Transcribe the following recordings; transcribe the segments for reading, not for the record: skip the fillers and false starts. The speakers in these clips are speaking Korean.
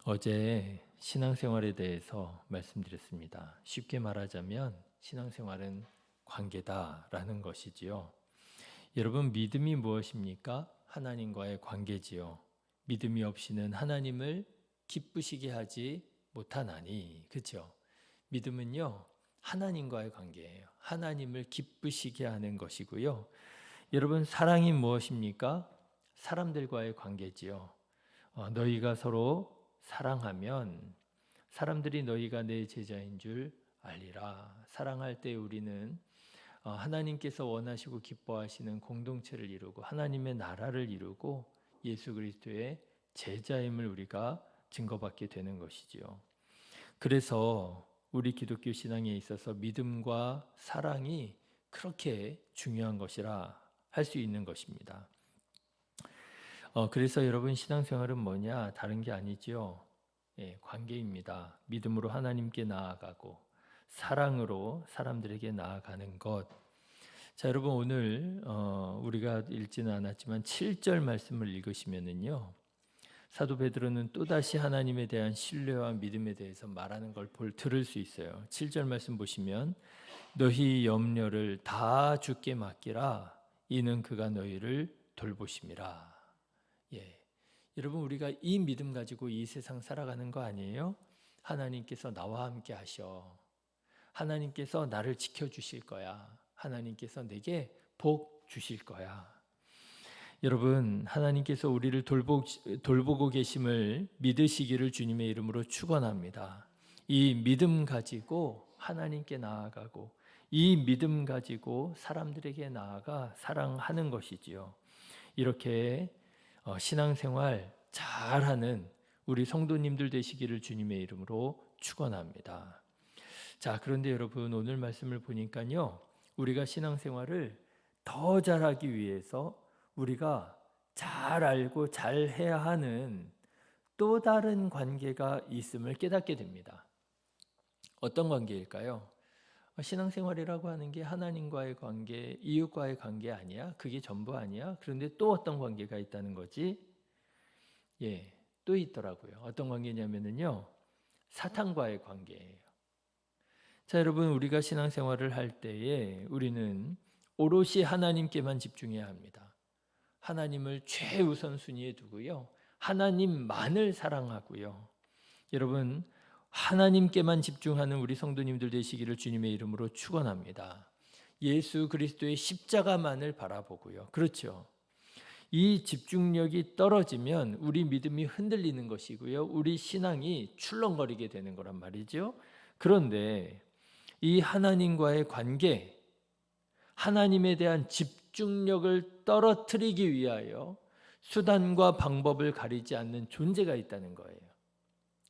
어제 신앙생활에 대해서 말씀드렸습니다. 쉽게 말하자면 신앙생활은 관계다라는 것이지요. 여러분, 믿음이 무엇입니까? 하나님과의 관계지요. 믿음이 없이는 하나님을 기쁘시게 하지 못하나니. 그렇죠? 믿음은요, 하나님과의 관계예요. 하나님을 기쁘시게 하는 것이고요. 여러분, 사랑이 무엇입니까? 사람들과의 관계지요. 너희가 서로 사랑하면 사람들이 너희가 내 제자인 줄 알리라. 사랑할 때 우리는 하나님께서 원하시고 기뻐하시는 공동체를 이루고 하나님의 나라를 이루고 예수 그리스도의 제자임을 우리가 증거받게 되는 것이지요. 그래서 우리 기독교 신앙에 있어서 믿음과 사랑이 그렇게 중요한 것이라 할 수 있는 것입니다. 그래서 여러분, 신앙생활은 뭐냐? 다른 게 아니지요. 관계입니다. 믿음으로 하나님께 나아가고 사랑으로 사람들에게 나아가는 것. 자, 여러분, 오늘 우리가 읽지는 않았지만 7절 말씀을 읽으시면은요, 사도 베드로는 또다시 하나님에 대한 신뢰와 믿음에 대해서 말하는 걸 들을 수 있어요. 7절 말씀 보시면 너희 염려를 다 주께 맡기라. 이는 그가 너희를 돌보심이라. 여러분, 우리가 이 믿음 가지고 이 세상 살아가는 거 아니에요? 하나님께서 나와 함께 하셔. 하나님께서 나를 지켜주실 거야. 하나님께서 내게 복 주실 거야. 여러분, 하나님께서 우리를 돌보고 계심을 믿으시기를 주님의 이름으로 축원합니다. 이 믿음 가지고 하나님께 나아가고 이 믿음 가지고 사람들에게 나아가 사랑하는 것이지요. 이렇게 신앙생활 잘하는 우리 성도님들 되시기를 주님의 이름으로 축원합니다. 자, 그런데 여러분, 오늘 말씀을 보니까요, 우리가 신앙생활을 더 잘하기 위해서 우리가 잘 알고 잘 해야 하는 또 다른 관계가 있음을 깨닫게 됩니다. 어떤 관계일까요? 신앙생활이라고 하는 게 하나님과의 관계, 이웃과의 관계 아니야? 그게 전부 아니야? 그런데 또 어떤 관계가 있다는 거지? 또 있더라고요. 어떤 관계냐면요, 사탄과의 관계예요. 자, 여러분, 우리가 신앙생활을 할 때에 우리는 오롯이 하나님께만 집중해야 합니다. 하나님을 최우선 순위에 두고요, 하나님만을 사랑하고요. 여러분, 하나님께만 집중하는 우리 성도님들 되시기를 주님의 이름으로 축원합니다. 예수 그리스도의 십자가만을 바라보고요. 그렇죠. 이 집중력이 떨어지면 우리 믿음이 흔들리는 것이고요, 우리 신앙이 출렁거리게 되는 거란 말이죠. 그런데 이 하나님과의 관계, 하나님에 대한 집중력을 떨어뜨리기 위하여 수단과 방법을 가리지 않는 존재가 있다는 거예요.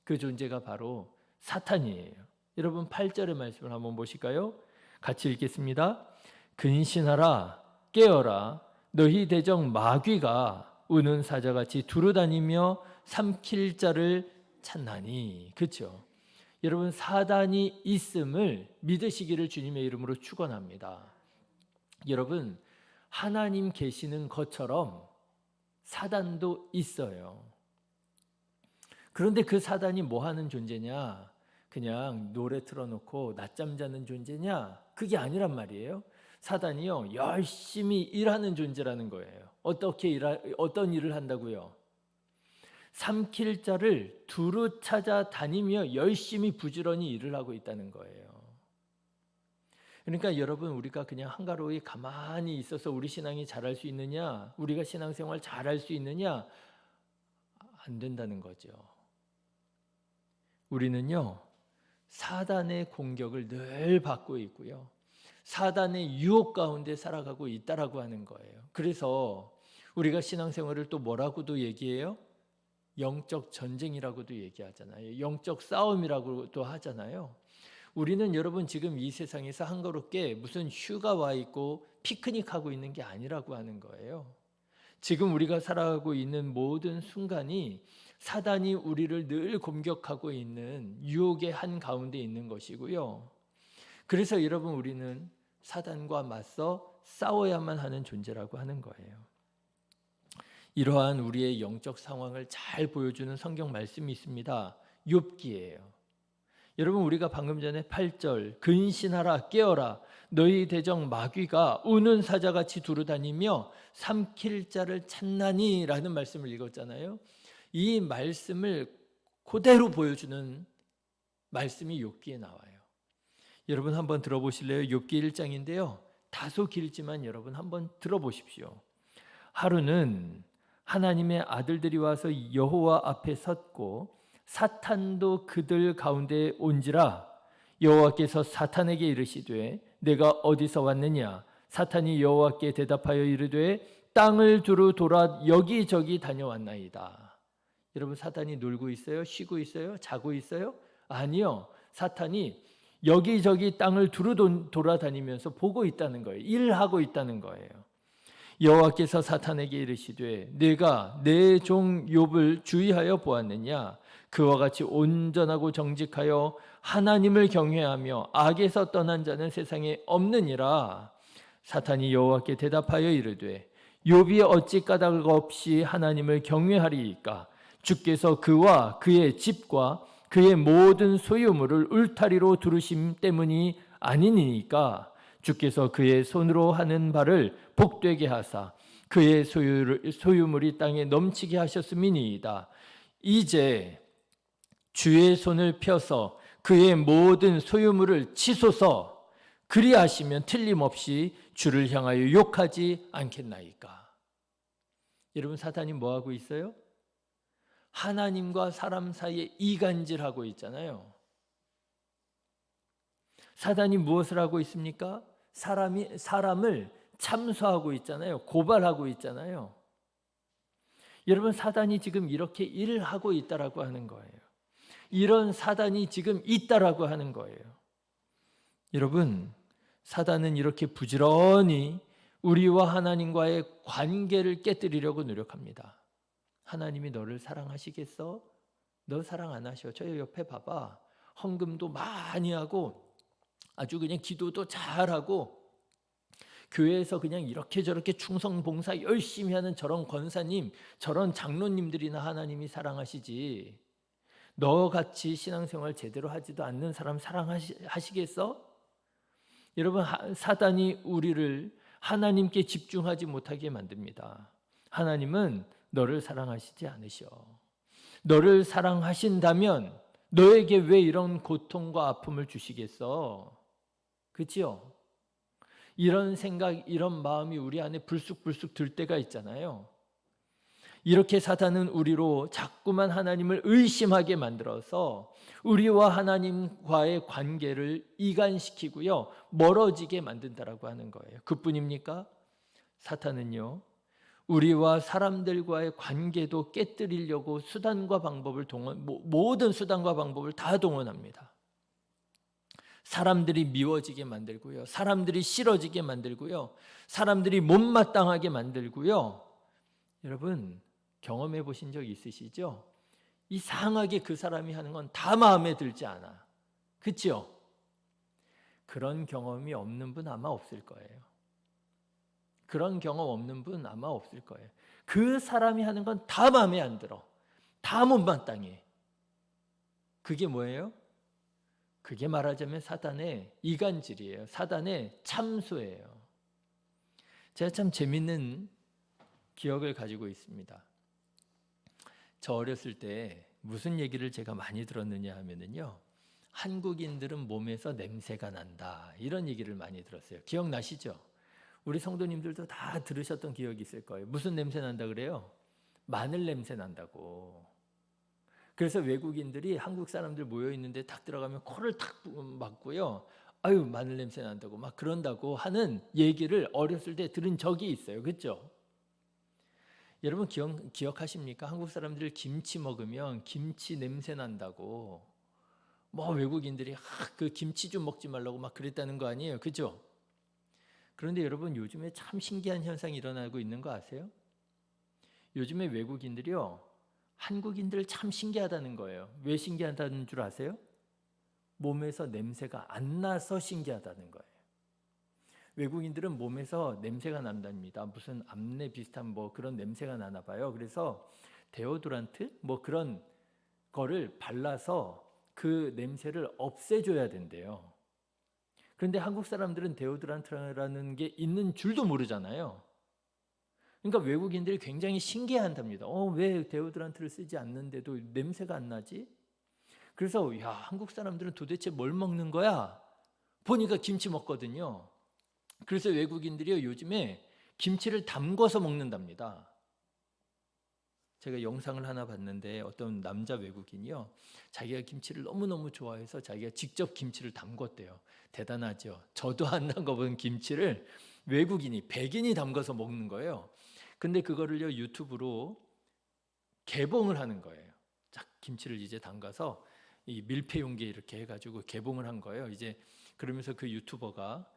그 존재가 바로 사탄이에요. 여러분, 8절의 말씀을 한번 보실까요? 같이 읽겠습니다. 근신하라, 깨어라, 너희 대적 마귀가 우는 사자같이 두루다니며 삼킬 자를 찾나니. 그렇죠? 여러분, 사단이 있음을 믿으시기를 주님의 이름으로 축원합니다. 여러분, 하나님 계시는 것처럼 사단도 있어요. 그런데 그 사단이 뭐 하는 존재냐? 그냥 노래 틀어놓고 낮잠 자는 존재냐? 그게 아니란 말이에요. 사단이요, 열심히 일하는 존재라는 거예요. 어떤 일을 한다고요? 삼킬 자를 두루 찾아다니며 열심히 부지런히 일을 하고 있다는 거예요. 그러니까 여러분, 우리가 그냥 한가로이 가만히 있어서 우리 신앙이 잘할 수 있느냐? 우리가 신앙생활 잘할 수 있느냐? 안 된다는 거죠. 우리는요, 사단의 공격을 늘 받고 있고요, 사단의 유혹 가운데 살아가고 있다라고 하는 거예요. 그래서 우리가 신앙생활을 또 뭐라고도 얘기해요? 영적 전쟁이라고도 얘기하잖아요. 영적 싸움이라고도 하잖아요. 우리는 여러분, 지금 이 세상에서 한가롭게 무슨 휴가 와 있고 피크닉하고 있는 게 아니라고 하는 거예요. 지금 우리가 살아가고 있는 모든 순간이 사단이 우리를 늘 공격하고 있는 유혹의 한가운데 있는 것이고요. 그래서 여러분, 우리는 사단과 맞서 싸워야만 하는 존재라고 하는 거예요. 이러한 우리의 영적 상황을 잘 보여주는 성경 말씀이 있습니다. 욥기예요. 여러분, 우리가 방금 전에 8절 근신하라 깨어라 너희 대적 마귀가 우는 사자같이 두루다니며 삼킬 자를 찾나니 라는 말씀을 읽었잖아요. 이 말씀을 그대로 보여주는 말씀이 욥기에 나와요. 여러분 한번 들어보실래요? 욥기 1장인데요. 다소 길지만 여러분 한번 들어보십시오. 하루는 하나님의 아들들이 와서 여호와 앞에 섰고 사탄도 그들 가운데 온지라 여호와께서 사탄에게 이르시되 내가 어디서 왔느냐 사탄이 여호와께 대답하여 이르되 땅을 두루 돌아 여기저기 다녀왔나이다. 여러분, 사탄이 놀고 있어요? 쉬고 있어요? 자고 있어요? 아니요. 사탄이 여기저기 땅을 두루 돌아다니면서 보고 있다는 거예요. 일하고 있다는 거예요. 여호와께서 사탄에게 이르시되 내가 내 종 욥을 주의하여 보았느냐 그와 같이 온전하고 정직하여 하나님을 경외하며 악에서 떠난 자는 세상에 없느니라. 사탄이 여호와께 대답하여 이르되 욥이 어찌 까닭 없이 하나님을 경외하리이까 주께서 그와 그의 집과 그의 모든 소유물을 울타리로 두르심 때문이 아니니까 주께서 그의 손으로 하는 바를 복되게 하사 그의 소유물이 땅에 넘치게 하셨음이니이다. 이제 주의 손을 펴서 그의 모든 소유물을 치소서. 그리하시면 틀림없이 주를 향하여 욕하지 않겠나이까. 여러분, 사탄이 뭐하고 있어요? 하나님과 사람 사이에 이간질하고 있잖아요. 사탄이 무엇을 하고 있습니까? 사람을 참소하고 있잖아요. 고발하고 있잖아요. 여러분, 사탄이 지금 이렇게 일을 하고 있다라고 하는 거예요. 이런 사탄이 지금 있다라고 하는 거예요. 여러분, 사탄은 이렇게 부지런히 우리와 하나님과의 관계를 깨뜨리려고 노력합니다. 하나님이 너를 사랑하시겠어? 너 사랑 안 하셔. 저 옆에 봐봐. 헌금도 많이 하고 아주 그냥 기도도 잘하고 교회에서 그냥 이렇게 저렇게 충성 봉사 열심히 하는 저런 권사님, 저런 장로님들이나 하나님이 사랑하시지. 너같이 신앙생활 제대로 하지도 않는 사람 사랑하시겠어? 여러분, 사단이 우리를 하나님께 집중하지 못하게 만듭니다. 하나님은 너를 사랑하시지 않으셔. 너를 사랑하신다면 너에게 왜 이런 고통과 아픔을 주시겠어? 그렇지요? 이런 생각, 이런 마음이 우리 안에 불쑥불쑥 들 때가 있잖아요. 이렇게 사탄은 우리로 자꾸만 하나님을 의심하게 만들어서 우리와 하나님과의 관계를 이간시키고요, 멀어지게 만든다라고 하는 거예요. 그뿐입니까? 사탄은요, 우리와 사람들과의 관계도 깨뜨리려고 모든 수단과 방법을 다 동원합니다. 사람들이 미워지게 만들고요, 사람들이 싫어지게 만들고요, 사람들이 못마땅하게 만들고요. 여러분, 경험해 보신 적 있으시죠? 이상하게 그 사람이 하는 건 다 마음에 들지 않아. 그렇죠? 그런 경험이 없는 분 아마 없을 거예요. 그런 경험 없는 분 아마 없을 거예요. 그 사람이 하는 건 다 마음에 안 들어. 다 못마땅해. 그게 뭐예요? 그게 말하자면 사단의 이간질이에요. 사단의 참소예요. 제가 참 재밌는 기억을 가지고 있습니다. 저 어렸을 때 무슨 얘기를 제가 많이 들었느냐 하면은요, 한국인들은 몸에서 냄새가 난다, 이런 얘기를 많이 들었어요. 기억나시죠? 우리 성도님들도 다 들으셨던 기억이 있을 거예요. 무슨 냄새 난다 그래요? 마늘 냄새 난다고. 그래서 외국인들이 한국 사람들 모여 있는데 탁 들어가면 코를 탁 막고요, 아유 마늘 냄새 난다고 막 그런다고 하는 얘기를 어렸을 때 들은 적이 있어요. 그렇죠? 여러분 기억하십니까? 한국 사람들 김치 먹으면 김치 냄새 난다고 뭐 외국인들이 그 김치 좀 먹지 말라고 막 그랬다는 거 아니에요. 그죠? 그런데 여러분, 요즘에 참 신기한 현상이 일어나고 있는 거 아세요? 요즘에 외국인들이요, 한국인들 참 신기하다는 거예요. 왜 신기하다는 줄 아세요? 몸에서 냄새가 안 나서 신기하다는 거예요. 외국인들은 몸에서 냄새가 난답니다. 무슨 암내 비슷한 뭐 그런 냄새가 나나 봐요. 그래서 데오드란트 뭐 그런 거를 발라서 그 냄새를 없애줘야 된대요. 그런데 한국 사람들은 데오드란트라는 게 있는 줄도 모르잖아요. 그러니까 외국인들이 굉장히 신기해한답니다. 왜 데오드란트를 쓰지 않는데도 냄새가 안 나지? 그래서 야, 한국 사람들은 도대체 뭘 먹는 거야? 보니까 김치 먹거든요. 그래서 외국인들이 요즘에 김치를 담궈서 먹는답니다. 제가 영상을 하나 봤는데 어떤 남자 외국인이요, 자기가 김치를 너무너무 좋아해서 자기가 직접 김치를 담궜대요. 대단하죠. 저도 안 담궈본 김치를 외국인이, 백인이 담궈서 먹는 거예요. 근데 그거를요 유튜브로 개봉을 하는 거예요. 쫙 김치를 이제 담가서 이 밀폐 용기에 이렇게 해가지고 개봉을 한 거예요. 이제 그러면서 그 유튜버가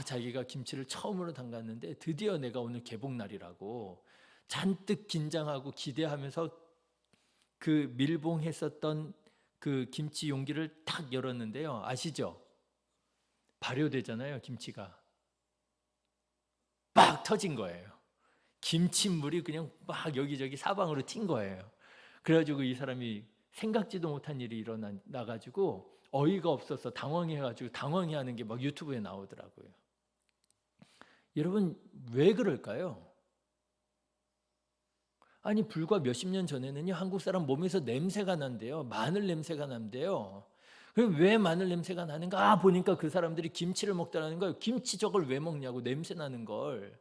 자기가 김치를 처음으로 담갔는데 드디어 내가 오늘 개봉 날이라고 잔뜩 긴장하고 기대하면서 그 밀봉했었던 그 김치 용기를 탁 열었는데요. 아시죠? 발효되잖아요, 김치가. 막 터진 거예요. 김치물이 그냥 막 여기저기 사방으로 튄 거예요. 그래가지고 이 사람이 생각지도 못한 일이 일어나가지고 어이가 없어서 당황해가지고 당황해하는 게 막 유튜브에 나오더라고요. 여러분 왜 그럴까요? 아니 불과 몇십 년 전에는요 한국 사람 몸에서 냄새가 난대요. 마늘 냄새가 난대요. 그럼 왜 마늘 냄새가 나는가 보니까 그 사람들이 김치를 먹더라는 거예요. 김치 저걸 왜 먹냐고, 냄새 나는 걸.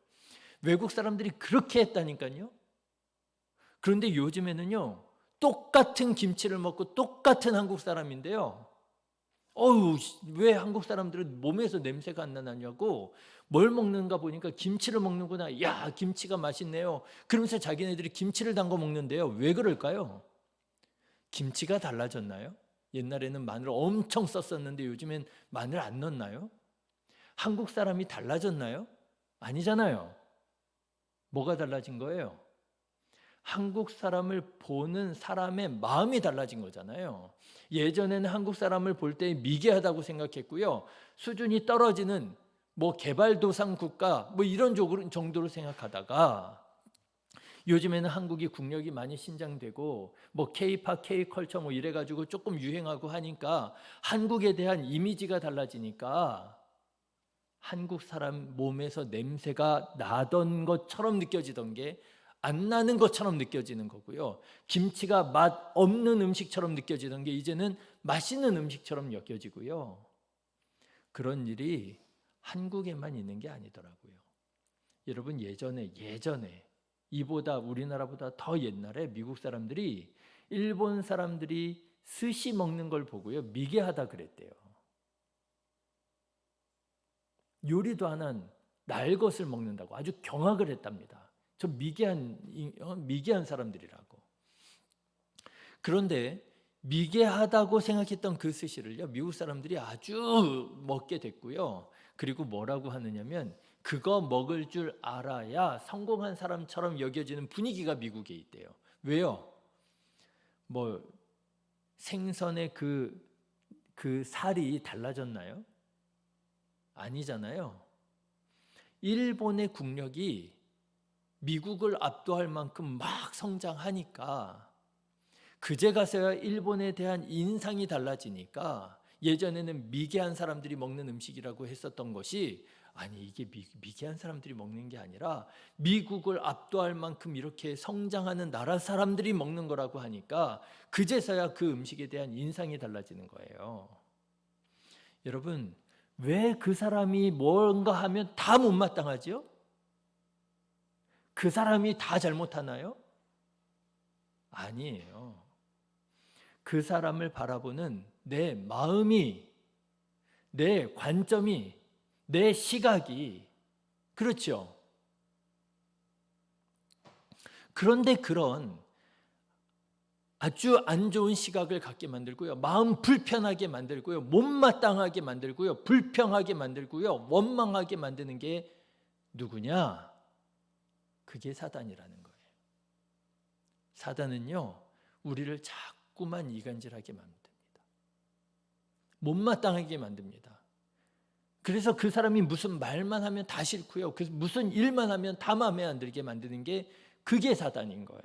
외국 사람들이 그렇게 했다니까요. 그런데 요즘에는요 똑같은 김치를 먹고 똑같은 한국 사람인데요, 왜 한국 사람들은 몸에서 냄새가 안 나냐고, 뭘 먹는가 보니까 김치를 먹는구나. 야, 김치가 맛있네요. 그러면서 자기네들이 김치를 담궈 먹는데요. 왜 그럴까요? 김치가 달라졌나요? 옛날에는 마늘 엄청 썼었는데 요즘엔 마늘 안 넣나요? 한국 사람이 달라졌나요? 아니잖아요. 뭐가 달라진 거예요? 한국 사람을 보는 사람의 마음이 달라진 거잖아요. 예전에는 한국 사람을 볼 때 미개하다고 생각했고요. 수준이 떨어지는 뭐 개발도상 국가 뭐 이런 정도로 생각하다가 요즘에는 한국이 국력이 많이 신장되고 뭐 K-팝, K-컬처 뭐 이래가지고 조금 유행하고 하니까 한국에 대한 이미지가 달라지니까 한국 사람 몸에서 냄새가 나던 것처럼 느껴지던 게 안 나는 것처럼 느껴지는 거고요. 김치가 맛 없는 음식처럼 느껴지던 게 이제는 맛있는 음식처럼 느껴지고요. 그런 일이 한국에만 있는 게 아니더라고요. 여러분 예전에 이보다 우리나라보다 더 옛날에 미국 사람들이 일본 사람들이 스시 먹는 걸 보고요 미개하다 그랬대요. 요리도 안 한 날 것을 먹는다고 아주 경악을 했답니다. 저 미개한 사람들이라고. 그런데 미개하다고 생각했던 그 스시를요 미국 사람들이 아주 먹게 됐고요. 그리고 뭐라고 하느냐면 그거 먹을 줄 알아야 성공한 사람처럼 여겨지는 분위기가 미국에 있대요. 왜요? 뭐 생선의 그 살이 달라졌나요? 아니잖아요. 일본의 국력이 미국을 압도할 만큼 막 성장하니까 그제 가서야 일본에 대한 인상이 달라지니까 예전에는 미개한 사람들이 먹는 음식이라고 했었던 것이 아니 이게 미개한 사람들이 먹는 게 아니라 미국을 압도할 만큼 이렇게 성장하는 나라 사람들이 먹는 거라고 하니까 그제서야 그 음식에 대한 인상이 달라지는 거예요. 여러분 왜 그 사람이 뭔가 하면 다 못마땅하지요? 그 사람이 다 잘못하나요? 아니에요. 그 사람을 바라보는 내 마음이, 내 관점이, 내 시각이, 그렇죠. 그런데 그런 아주 안 좋은 시각을 갖게 만들고요, 마음 불편하게 만들고요, 못마땅하게 만들고요, 불평하게 만들고요, 원망하게 만드는 게 누구냐? 그게 사단이라는 거예요. 사단은요 우리를 자꾸만 이간질하게 만듭니다. 못마땅하게 만듭니다. 그래서 그 사람이 무슨 말만 하면 다 싫고요. 그래서 무슨 일만 하면 다 마음에 안 들게 만드는 게 그게 사단인 거예요.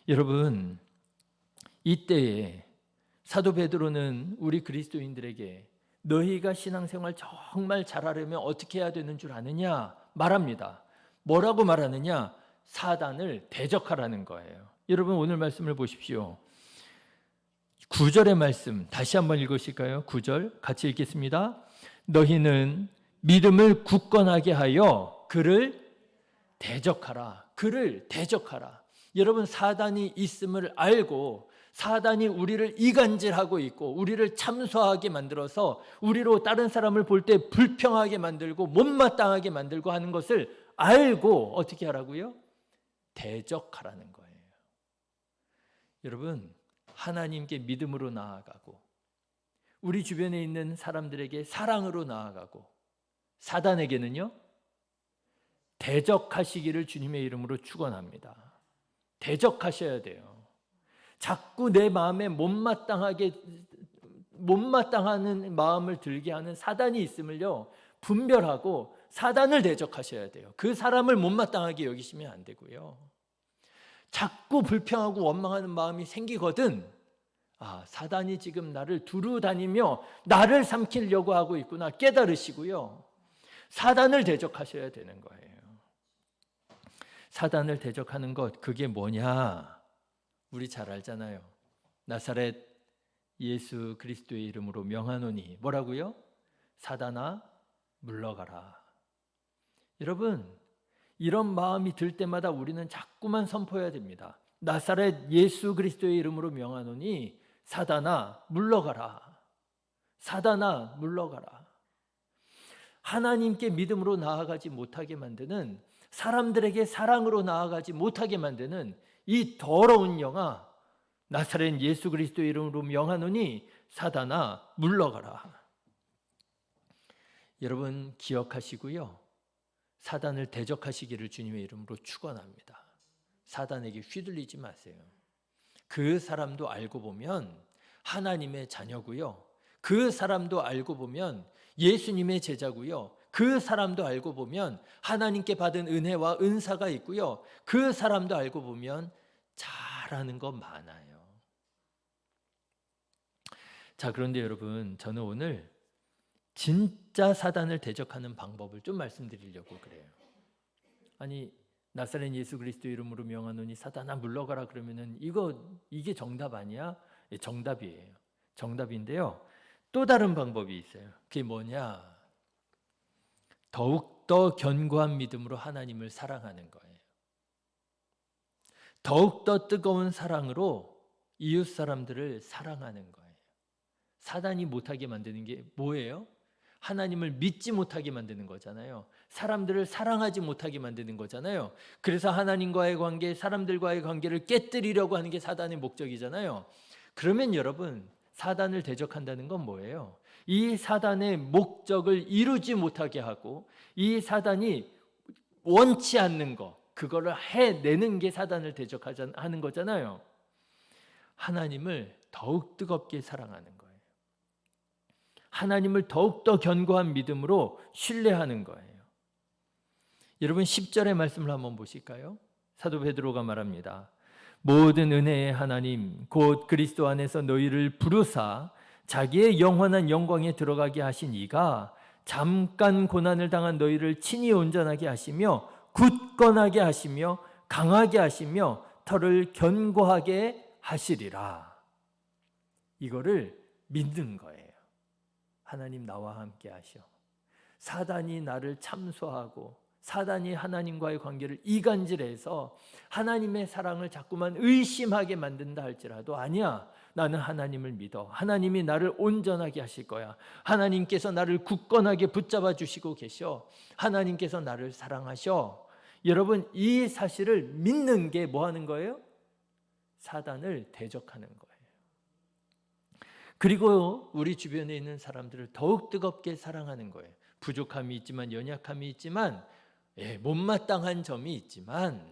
여러분, 이때에 사도 베드로는 우리 그리스도인들에게 너희가 신앙생활 정말 잘하려면 어떻게 해야 되는 줄 아느냐 말합니다. 뭐라고 말하느냐? 사단을 대적하라는 거예요. 여러분, 오늘 말씀을 보십시오. 9절의 말씀 다시 한번 읽으실까요? 9절 같이 읽겠습니다. 너희는 믿음을 굳건하게 하여 그를 대적하라. 그를 대적하라. 여러분, 사단이 있음을 알고 사단이 우리를 이간질하고 있고 우리를 참소하게 만들어서 우리로 다른 사람을 볼 때 불평하게 만들고 못마땅하게 만들고 하는 것을 알고 어떻게 하라고요? 대적하라는 거예요. 여러분, 하나님께 믿음으로 나아가고 우리 주변에 있는 사람들에게 사랑으로 나아가고 사단에게는요 대적하시기를 주님의 이름으로 축원합니다. 대적하셔야 돼요. 자꾸 내 마음에 못마땅하는 마음을 들게 하는 사단이 있음을요 분별하고 사단을 대적하셔야 돼요. 그 사람을 못마땅하게 여기시면 안 되고요. 자꾸 불평하고 원망하는 마음이 생기거든, 사단이 지금 나를 두루 다니며 나를 삼키려고 하고 있구나 깨달으시고요. 사단을 대적하셔야 되는 거예요. 사단을 대적하는 것, 그게 뭐냐? 우리 잘 알잖아요. 나사렛 예수 그리스도의 이름으로 명하노니 뭐라고요? 사단아 물러가라. 여러분, 이런 마음이 들 때마다 우리는 자꾸만 선포해야 됩니다. 나사렛 예수 그리스도의 이름으로 명하노니 사단아 물러가라. 사단아 물러가라. 하나님께 믿음으로 나아가지 못하게 만드는, 사람들에게 사랑으로 나아가지 못하게 만드는 이 더러운 영아, 나사렛 예수 그리스도의 이름으로 명하노니 사단아 물러가라. 여러분 기억하시고요, 사단을 대적하시기를 주님의 이름으로 축원합니다. 사단에게 휘둘리지 마세요. 그 사람도 알고 보면 하나님의 자녀고요, 그 사람도 알고 보면 예수님의 제자고요, 그 사람도 알고 보면 하나님께 받은 은혜와 은사가 있고요, 그 사람도 알고 보면 잘하는 거 많아요. 자, 그런데 여러분, 저는 오늘 진짜 사단을 대적하는 방법을 좀 말씀드리려고 그래요. 아니, 나사렛 예수 그리스도 이름으로 명하노니 사단아 물러가라 그러면은 이게 정답 아니야? 예, 정답이에요. 정답인데요, 또 다른 방법이 있어요. 그게 뭐냐? 더욱더 견고한 믿음으로 하나님을 사랑하는 거예요. 더욱더 뜨거운 사랑으로 이웃 사람들을 사랑하는 거예요. 사단이 못하게 만드는 게 뭐예요? 하나님을 믿지 못하게 만드는 거잖아요. 사람들을 사랑하지 못하게 만드는 거잖아요. 그래서 하나님과의 관계, 사람들과의 관계를 깨뜨리려고 하는 게 사단의 목적이잖아요. 그러면 여러분, 사단을 대적한다는 건 뭐예요? 이 사단의 목적을 이루지 못하게 하고 이 사단이 원치 않는 거, 그거를 해내는 게 사단을 대적하는 거잖아요. 하나님을 더욱 뜨겁게 사랑하는 거예요. 하나님을 더욱더 견고한 믿음으로 신뢰하는 거예요. 여러분 10절의 말씀을 한번 보실까요? 사도 베드로가 말합니다. 모든 은혜의 하나님 곧 그리스도 안에서 너희를 부르사 자기의 영원한 영광에 들어가게 하신 이가 잠깐 고난을 당한 너희를 친히 온전하게 하시며 굳건하게 하시며 강하게 하시며 털을 견고하게 하시리라. 이거를 믿는 거예요. 하나님 나와 함께 하셔. 사단이 나를 참소하고 사단이 하나님과의 관계를 이간질해서 하나님의 사랑을 자꾸만 의심하게 만든다 할지라도 아니야, 나는 하나님을 믿어. 하나님이 나를 온전하게 하실 거야. 하나님께서 나를 굳건하게 붙잡아 주시고 계셔. 하나님께서 나를 사랑하셔. 여러분, 이 사실을 믿는 게 뭐 하는 거예요? 사단을 대적하는 거예요. 그리고 우리 주변에 있는 사람들을 더욱 뜨겁게 사랑하는 거예요. 부족함이 있지만, 연약함이 있지만, 못마땅한 점이 있지만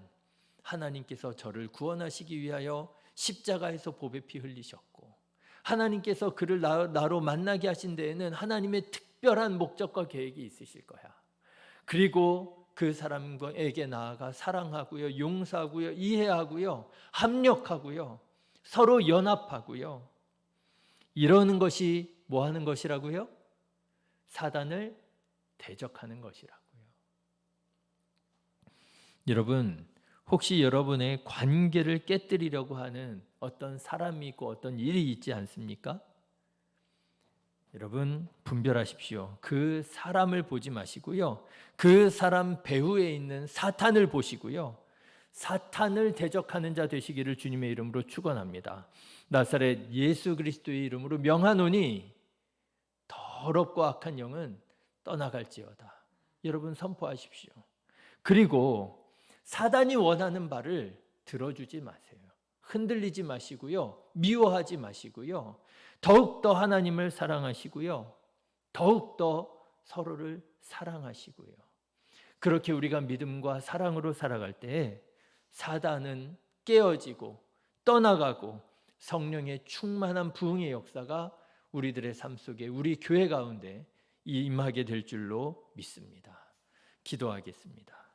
하나님께서 저를 구원하시기 위하여 십자가에서 보배 피 흘리셨고 하나님께서 그를 나로 만나게 하신 데에는 하나님의 특별한 목적과 계획이 있으실 거야. 그리고 그 사람에게 나아가 사랑하고요, 용서하고요, 이해하고요, 합력하고요, 서로 연합하고요. 이러는 것이 뭐 하는 것이라고요? 사단을 대적하는 것이라고요. 여러분, 혹시 여러분의 관계를 깨뜨리려고 하는 어떤 사람이 있고 어떤 일이 있지 않습니까? 여러분, 분별하십시오. 그 사람을 보지 마시고요. 그 사람 배후에 있는 사탄을 보시고요. 사탄을 대적하는 자 되시기를 주님의 이름으로 축원합니다. 나사렛 예수 그리스도의 이름으로 명하노니 더럽고 악한 영은 떠나갈지어다. 여러분 선포하십시오. 그리고 사단이 원하는 바를 들어주지 마세요. 흔들리지 마시고요. 미워하지 마시고요. 더욱더 하나님을 사랑하시고요. 더욱더 서로를 사랑하시고요. 그렇게 우리가 믿음과 사랑으로 살아갈 때에 사단은 깨어지고 떠나가고 성령의 충만한 부흥의 역사가 우리들의 삶 속에 우리 교회 가운데 임하게 될 줄로 믿습니다. 기도하겠습니다.